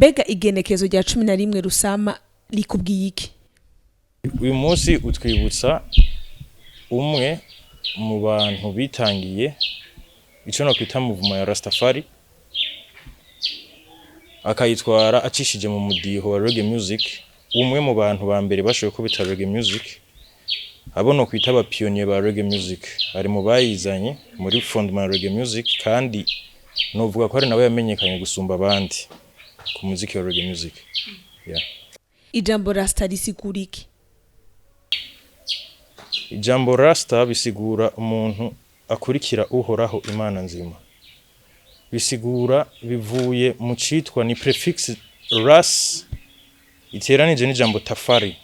Mbega igenekezo rya 11 Rusama likubwiye iki? Uyu munsi utwibutsa umwe mu bantu bitangiye ico no kwita movement ya Rastafari akayitwara acishije mu mudiho wa reggae music. Umwe mu bantu ba mbere bashoboye kubita reggae music abo no kwita aba pionnier ba reggae music ari mu bayizanye muri fondement ya reggae music, kandi novuga ko ari nawe yamenyekanye gusumba abandi ku muziki wa reggae music. Ijambo Rasta risigura iki? Ijambo Rasta bisigura umuntu akurikira uhoraho Imana nzima. Bisigura bivuye mu citwa ni prefix ras iteranije n'ijambo tafari.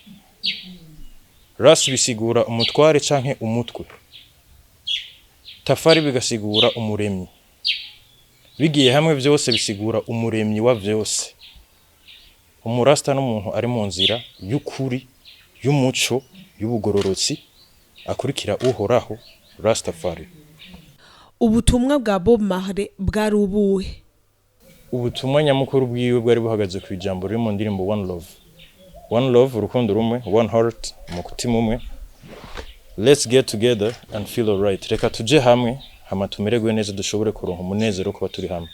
Ras bisigura umutware canke umutwe. Tafari bigasigura umuremyi. Bigiye hamwe vyose bisigura umuremyi wa vyose. Umurasta n'umuntu ari mu nzira y'ukuri, y'umuco, y'ubugororotsi akurikira uhoraho Rastafari. Ubutumwa bwa Bob Marley bwari ubuhe? Ubutumwa nyamukuru bwiwe bwari buhagaze ku ijambo riri mu ndirimbo One Love. One Love, urukundo rumwe, one heart, umutima umwe. Let's get together and feel alright. Reka tuje hamwe hama tumererwe neza dushobore kuronka umunezero kuba turi hamwe.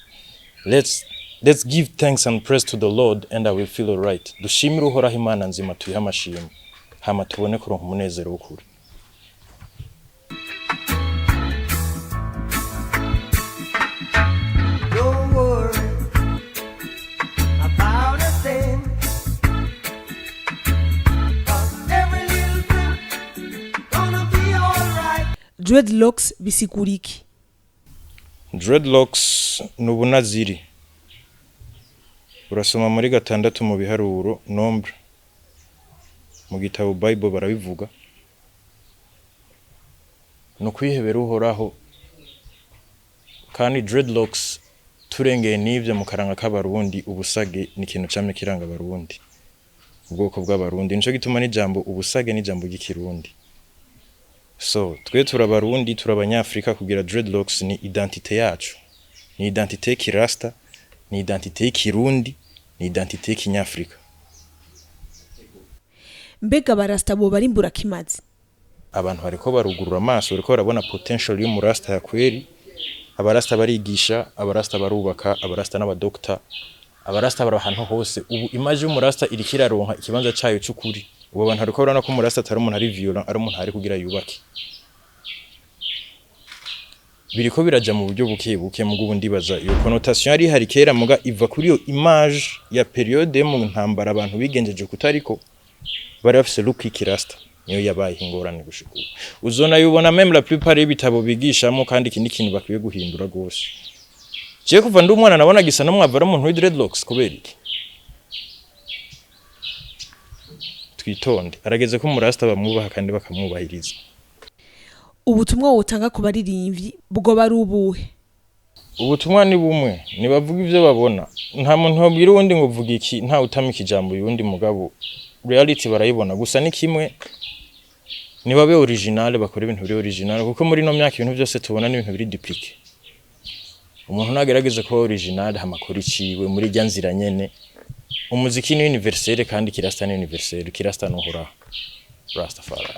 Let's give thanks and praise to the Lord and I will feel alright. Dushimire uhoraho Imana nzima tuyiha amashimwe hama tubone kuronka umunezero w'ukuri. Dreadlocks bisigura iki? Dreadlocks nubunaziri. Urasoma muri 6 mu biharuro nombre. Mu gitabo Bible barabivuga. No kwihebera uhoraho. Kandi dreadlocks turengeye nivyo mu karanga k'abarundi, ubusage ni ikintu cyamye kiranga abarundi. Ubwoko bw'abarundi nico gituma n'ijambo ubusage n'ijambo ry'ikirundi. So, twe turabarundi turabanyafrika kugira dreadlocks ni identite yacu. Ni identite kirasta, ni identite kirundi, ni identite kinyafrika. Mbega barasta bo barimbura kimazi. Abantu bariko barugurura amaso, bariko barabona potential y'umurasta ya kweri. Abarasta barigisha, abarasta barubaka, abarasta n'abadokta, abarasta bari ahantu hose. Ubu image y'umurasta irikira ronka ikibanza cyayo cy'ukuri. Ubu abantu bariko barana ko umurasta atari umuntu ari violent, ari umuntu ari kugira yubake. Biriko biraja mu buryo buke mu gubundi baza iyo connotation ari hari kera muga iva kuri yo image ya periode mu ntambara abantu bigenjeje kutariko bari bafise look ikirasta niyo yabaye ingorane gushikura. Uzona yubona même la plupart y'ibitabo bigishamo kandi ikindi kintu bakwiye guhindura gose. Je kuva ndi umwana nabona gisa no mwavara umuntu with dreadlocks kubera iki? Twitonde arageze ko umurasta bamwubaha kandi bakamwubahiriza. Ubutumwa wotanga ku baririmbyi bwo bari ubuhe? Ubutumwa ni bumwe, nibavuga ivyo babona. Nta muntu wabwira undi ngo vuga iki, nta utamika ijambo yundi mugabo. Reality barayibona gusa ni kimwe. Nibabe original bakora ibintu biri original kuko muri no myaka ibintu byose tubona ni ibintu biri duplicate. Umuntu nagerageza kuba original hamakora iciwe muri rya nzira nyene. Umuziki ni universel kandi kirasta ni universel, kirasta no hora Rastafari.